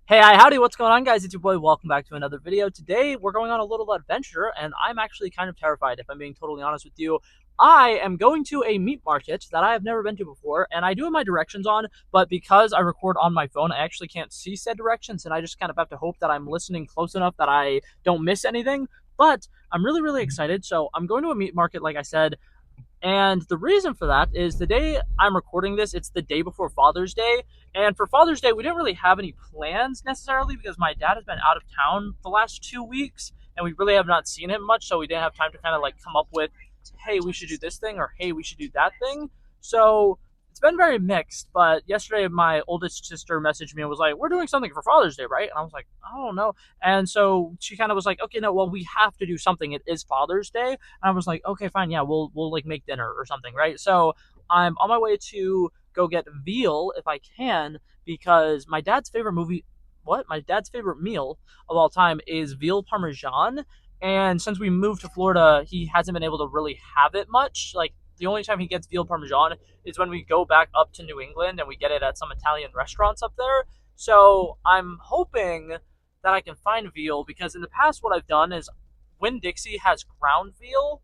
Hey, hi, howdy, what's going on, guys? It's your boy. Welcome back to another video. Today, we're going on a little adventure, and I'm actually kind of terrified, if I'm being totally honest with you. I am going to a meat market that I have never been to before, and I do have my directions on, but because I record on my phone, I actually can't see said directions, and I just kind of have to hope that I'm listening close enough that I don't miss anything. But I'm really, really excited. So, I'm going to a meat market, like I said. And the reason for that is the day I'm recording this, it's the day before Father's Day. And for Father's Day, we didn't really have any plans necessarily because my dad has been out of town the last 2 weeks and we really have not seen him much. So we didn't have time to kind of like come up with, hey, we should do this thing or hey, we should do that thing. So it's been very mixed. But yesterday, my oldest sister messaged me and was like, we're doing something for Father's Day, right? And I was like, I don't know. And so she kind of was like, okay, no, well, we have to do something. It is Father's Day. And I was like, okay, fine, yeah, we'll like make dinner or something, right? So I'm on my way to go get veal if I can because my dad's favorite meal of all time is veal parmesan. And since we moved to Florida, he hasn't been able to really have it much. Like the only time he gets veal parmesan is when we go back up to New England and we get it at some Italian restaurants up there. So I'm hoping that I can find veal because in the past what I've done is Winn Dixie has ground veal,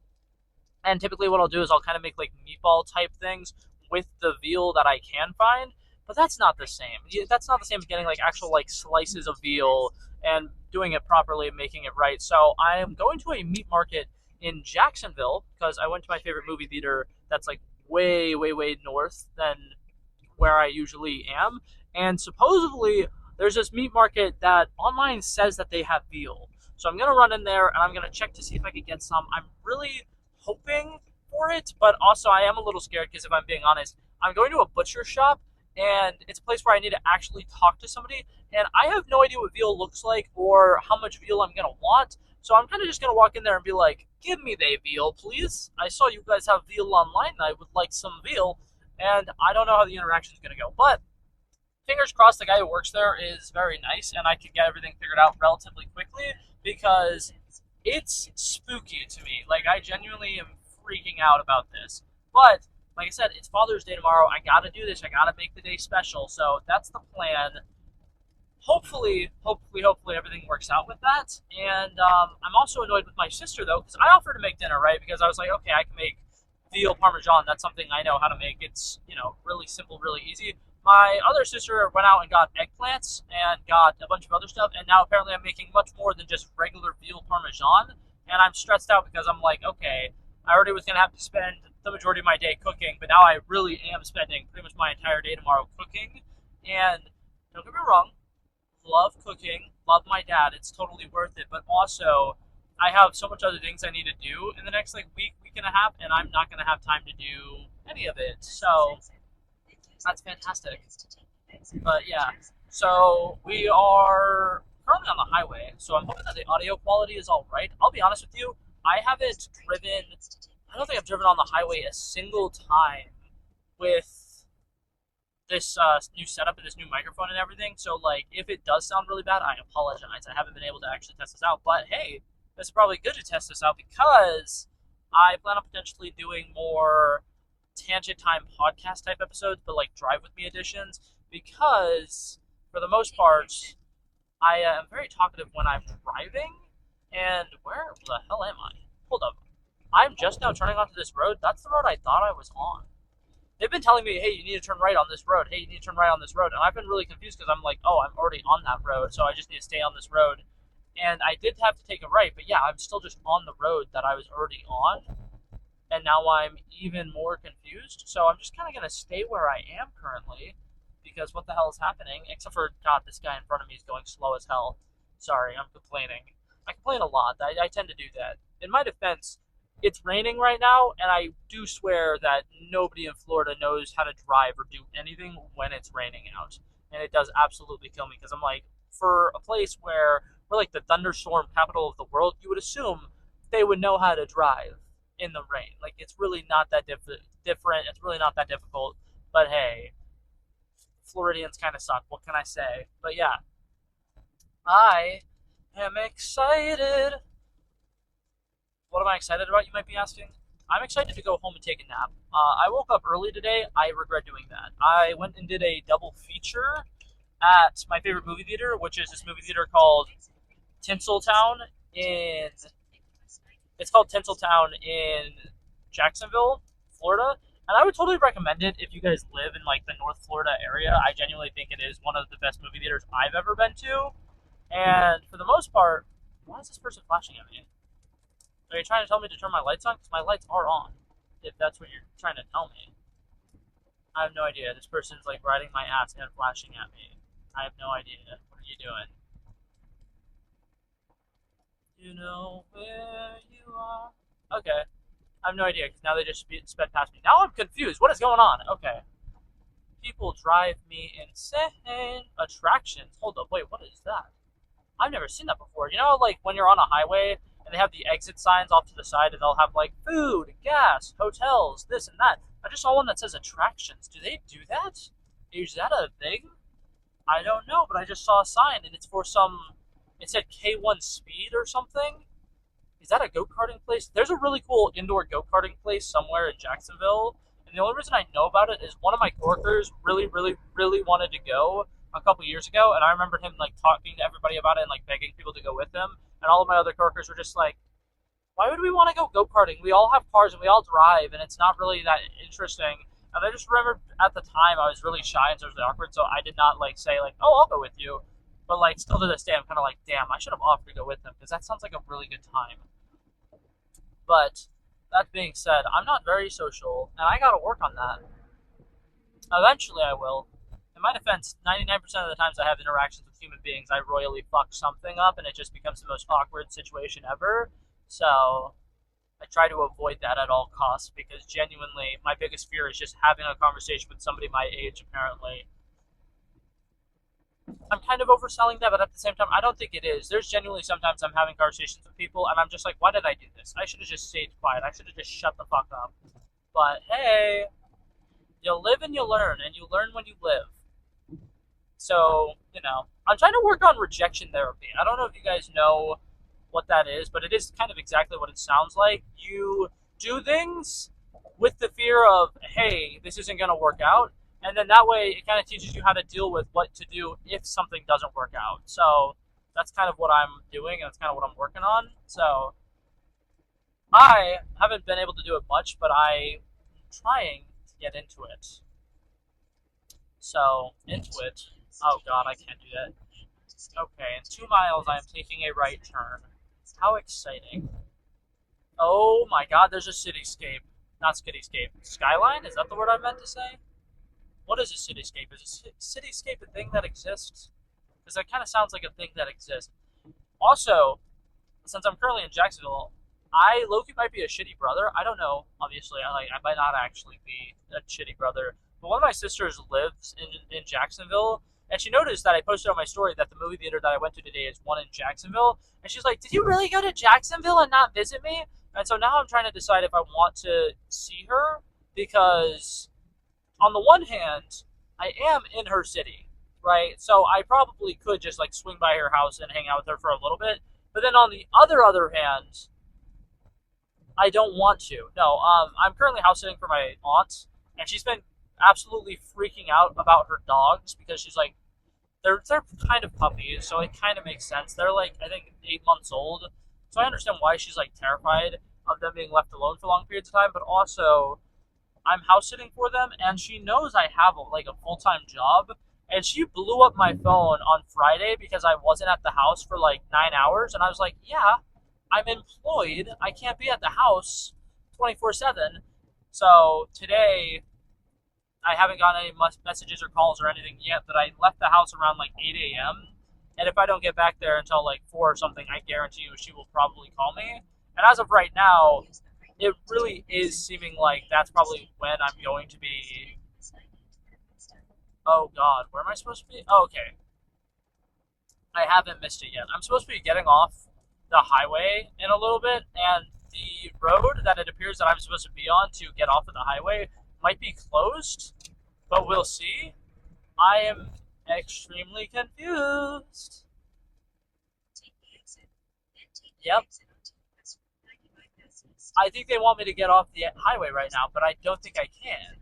and typically what I'll do is I'll kind of make like meatball type things with the veal that I can find, but that's not the same. That's not the same as getting like actual like slices of veal and doing it properly and making it right. So I am going to a meat market in Jacksonville because I went to my favorite movie theater that's like way, way, way north than where I usually am. And supposedly there's this meat market that online says that they have veal. So I'm gonna run in there and I'm gonna check to see if I can get some. I'm really hoping for it, but also I am a little scared because if I'm being honest, I'm going to a butcher shop and it's a place where I need to actually talk to somebody, and I have no idea what veal looks like or how much veal I'm gonna want. So I'm kind of just gonna walk in there and be like, "Give me the veal, please. I saw you guys have veal online, and I would like some veal." And I don't know how the interaction is gonna go, but fingers crossed the guy who works there is very nice and I can get everything figured out relatively quickly because it's spooky to me. Like, I genuinely am freaking out about this. But, like I said, it's Father's Day tomorrow. I gotta do this. I gotta make the day special. So that's the plan. Hopefully, everything works out with that. And I'm also annoyed with my sister, though, because I offered to make dinner, right? Because I was like, okay, I can make veal parmesan. That's something I know how to make. It's, really simple, really easy. My other sister went out and got eggplants and got a bunch of other stuff, and now apparently I'm making much more than just regular veal parmesan. And I'm stressed out because I'm like, okay, I already was gonna have to spend the majority of my day cooking, but now I really am spending pretty much my entire day tomorrow cooking. And don't get me wrong, love cooking, love my dad. It's totally worth it. But also, I have so much other things I need to do in the next like week and a half, and I'm not gonna have time to do any of it. So that's fantastic. But yeah, so we are currently on the highway, so I'm hoping that the audio quality is all right. I'll be honest with you, I haven't driven. I don't think I've driven on the highway a single time with this new setup and this new microphone and everything. So like, if it does sound really bad, I apologize. I haven't been able to actually test this out, but hey, it's probably good to test this out because I plan on potentially doing more tangent time podcast type episodes, but like drive with me editions. Because for the most part, I am very talkative when I'm driving. And where the hell am I? Hold up. I'm just now turning onto this road. That's the road I thought I was on. They've been telling me, hey, you need to turn right on this road. Hey, you need to turn right on this road. And I've been really confused because I'm like, oh, I'm already on that road, so I just need to stay on this road. And I did have to take a right, but yeah, I'm still just on the road that I was already on. And now I'm even more confused. So I'm just kind of going to stay where I am currently because what the hell is happening? Except for, God, this guy in front of me is going slow as hell. Sorry, I'm complaining. I complain a lot. I tend to do that. In my defense, it's raining right now, and I do swear that nobody in Florida knows how to drive or do anything when it's raining out. And it does absolutely kill me because I'm like, for a place where we're like the thunderstorm capital of the world, you would assume they would know how to drive in the rain. Like, it's really not that different. It's really not that difficult. But hey, Floridians kind of suck. What can I say? But yeah, I am excited. What am I excited about, you might be asking? I'm excited to go home and take a nap. I woke up early today. I regret doing that. I went and did a double feature at my favorite movie theater, which is this movie theater called Tinseltown in it's called Tinseltown in Jacksonville, Florida. And I would totally recommend it if you guys live in like the North Florida area. I genuinely think it is one of the best movie theaters I've ever been to. And for the most part, why is this person flashing at me? Are you trying to tell me to turn my lights on? Because my lights are on, if that's what you're trying to tell me. I have no idea. This person's like riding my ass and flashing at me. I have no idea. What are you doing? You know where you are. Okay. I have no idea because now they just sped past me. Now I'm confused. What is going on? Okay. People drive me insane. Attractions. Hold up. Wait, what is that? I've never seen that before. You know, like when you're on a highway and they have the exit signs off to the side and they'll have like food, gas, hotels, this and that. I just saw one that says attractions. Do they do that? Is that a thing? I don't know, but I just saw a sign and it's for some. It said K1 Speed or something. Is that a go-karting place? There's a really cool indoor go-karting place somewhere in Jacksonville. And the only reason I know about it is one of my coworkers really, really, really wanted to go a couple years ago. And I remember him like talking to everybody about it and like begging people to go with him. And all of my other coworkers were just like, why would we want to go go-karting? We all have cars and we all drive and it's not really that interesting. And I just remember at the time I was really shy and socially awkward. So I did not like say like, oh, I'll go with you. But like still to this day, I'm kind of like, damn, I should have offered to go with them because that sounds like a really good time. But that being said, I'm not very social, and I gotta work on that. Eventually, I will. In my defense, 99% of the times I have interactions with human beings, I royally fuck something up, and it just becomes the most awkward situation ever. So I try to avoid that at all costs because genuinely, my biggest fear is just having a conversation with somebody my age, apparently. I'm kind of overselling that, but at the same time, I don't think it is. There's genuinely sometimes I'm having conversations with people, and I'm just like, why did I do this? I should have just stayed quiet. I should have just shut the fuck up. But hey, you live and you learn, and you learn when you live. So, I'm trying to work on rejection therapy. I don't know if you guys know what that is, but it is kind of exactly what it sounds like. You do things with the fear of, hey, this isn't going to work out. And then that way it kind of teaches you how to deal with what to do if something doesn't work out. So that's kind of what I'm doing, and that's kind of what I'm working on. So I haven't been able to do it much, but I'm trying to get into it. So, into it. Oh god, I can't do that. Okay, in 2 miles I am taking a right turn. How exciting. Oh my god, there's a cityscape. Not cityscape. Skyline? Is that the word I meant to say? What is a cityscape? Is a cityscape a thing that exists? Because that kind of sounds like a thing that exists. Also, since I'm currently in Jacksonville, I Loki might be a shitty brother. I don't know. Obviously, I might not actually be a shitty brother. But one of my sisters lives in Jacksonville, and she noticed that I posted on my story that the movie theater that I went to today is one in Jacksonville. And she's like, "Did you really go to Jacksonville and not visit me?" And so now I'm trying to decide if I want to see her because on the one hand, I am in her city, right? So I probably could just like swing by her house and hang out with her for a little bit. But then on the other hand, I don't want to. No, I'm currently house sitting for my aunt, and she's been absolutely freaking out about her dogs because she's like, they're kind of puppies, so it kind of makes sense. They're like I think 8 months old, so I understand why she's like terrified of them being left alone for long periods of time. But also, I'm house sitting for them, and she knows I have like a full time job. And she blew up my phone on Friday because I wasn't at the house for like 9 hours, and I was like, "Yeah, I'm employed. I can't be at the house 24/7." So today, I haven't gotten any messages or calls or anything yet. But I left the house around like 8 a.m. And if I don't get back there until like 4 or something, I guarantee you she will probably call me. And as of right now, it really is seeming like that's probably when I'm going to be. Oh god, where am I supposed to be? Oh, okay. I haven't missed it yet. I'm supposed to be getting off the highway in a little bit, and the road that it appears that I'm supposed to be on to get off of the highway might be closed, but we'll see. I am extremely confused. Yep. I think they want me to get off the highway right now, but I don't think I can.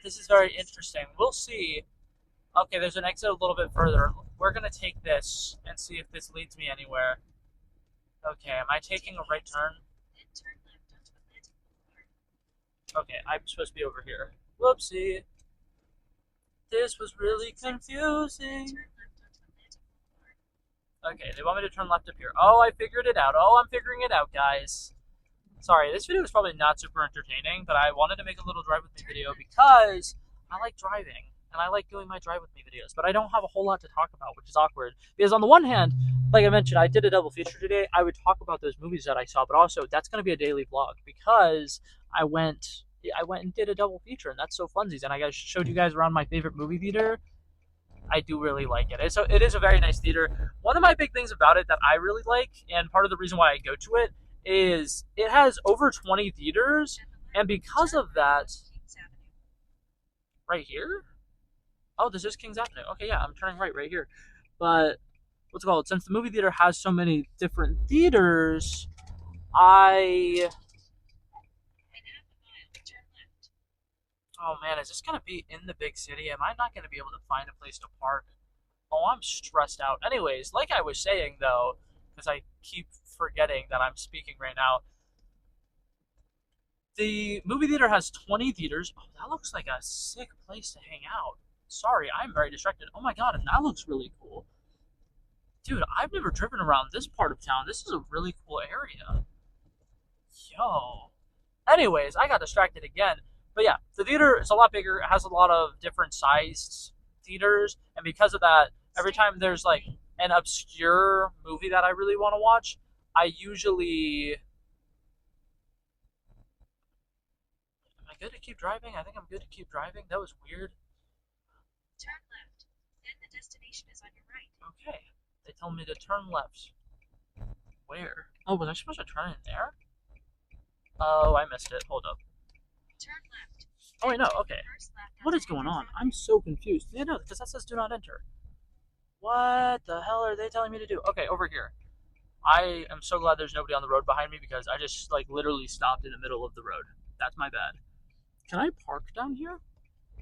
This is very interesting. We'll see. Okay, there's an exit a little bit further. We're gonna take this and see if this leads me anywhere. Okay, am I taking a right turn? Okay, I'm supposed to be over here. Whoopsie. This was really confusing. Okay, they want me to turn left up here. Oh, I figured it out. Oh, I'm figuring it out, guys. Sorry, this video is probably not super entertaining, but I wanted to make a little drive with me video because I like driving and I like doing my drive with me videos, but I don't have a whole lot to talk about, which is awkward. Because on the one hand, like I mentioned, I did a double feature today. I would talk about those movies that I saw, but also that's going to be a daily vlog because I went and did a double feature, and that's so funsies. And I guys showed you guys around my favorite movie theater. I do really like it. So it is a very nice theater. One of my big things about it that I really like, and part of the reason why I go to it, is it has over 20 theaters, and because of that, right here. Oh, this is Kings Avenue. Okay, yeah, I'm turning right here. But what's it called? Since the movie theater has so many different theaters, I. Oh man, is this gonna be in the big city? Am I not gonna be able to find a place to park? Oh, I'm stressed out. Anyways, like I was saying though, because I keep forgetting that I'm speaking right now, the movie theater has 20 theaters. Oh, that looks like a sick place to hang out. Sorry, I'm very distracted. Oh my god, and that looks really cool. Dude, I've never driven around this part of town. This is a really cool area. Yo. Anyways, I got distracted again. But yeah, the theater is a lot bigger. It has a lot of different sized theaters. And because of that, every time there's like an obscure movie that I really want to watch, I usually. Am I good to keep driving? I think I'm good to keep driving. That was weird. Turn left. Then the destination is on your right. Okay. They tell me to turn left. Where? Oh, was I supposed to turn in there? Oh, I missed it. Hold up. Turn left. Oh, wait, no. Okay. What is going on? I'm so confused. Yeah, no, because that says do not enter. What the hell are they telling me to do? Okay, over here. I am so glad there's nobody on the road behind me because I just, like, literally stopped in the middle of the road. That's my bad. Can I park down here?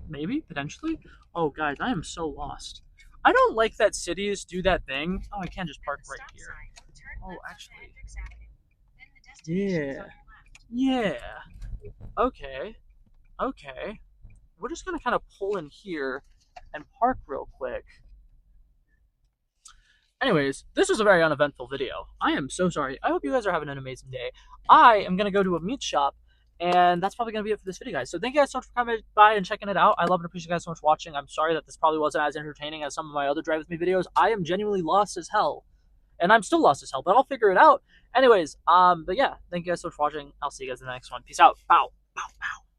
Maybe, potentially. Oh, guys, I am so lost. I don't like that cities do that thing. Oh, I can't just park right here. Oh, actually. Yeah. Yeah. Okay. Okay. We're just gonna kind of pull in here and park real quick. Anyways, this was a very uneventful video. I am so sorry. I hope you guys are having an amazing day. I am gonna go to a meat shop, and that's probably gonna be it for this video, guys. So thank you guys so much for coming by and checking it out. I love and appreciate you guys so much watching. I'm sorry that this probably wasn't as entertaining as some of my other Drive With Me videos. I am genuinely lost as hell. And I'm still lost as hell, but I'll figure it out. Anyways, but yeah, thank you guys so much for watching. I'll see you guys in the next one. Peace out. Bow. Bow. Bow.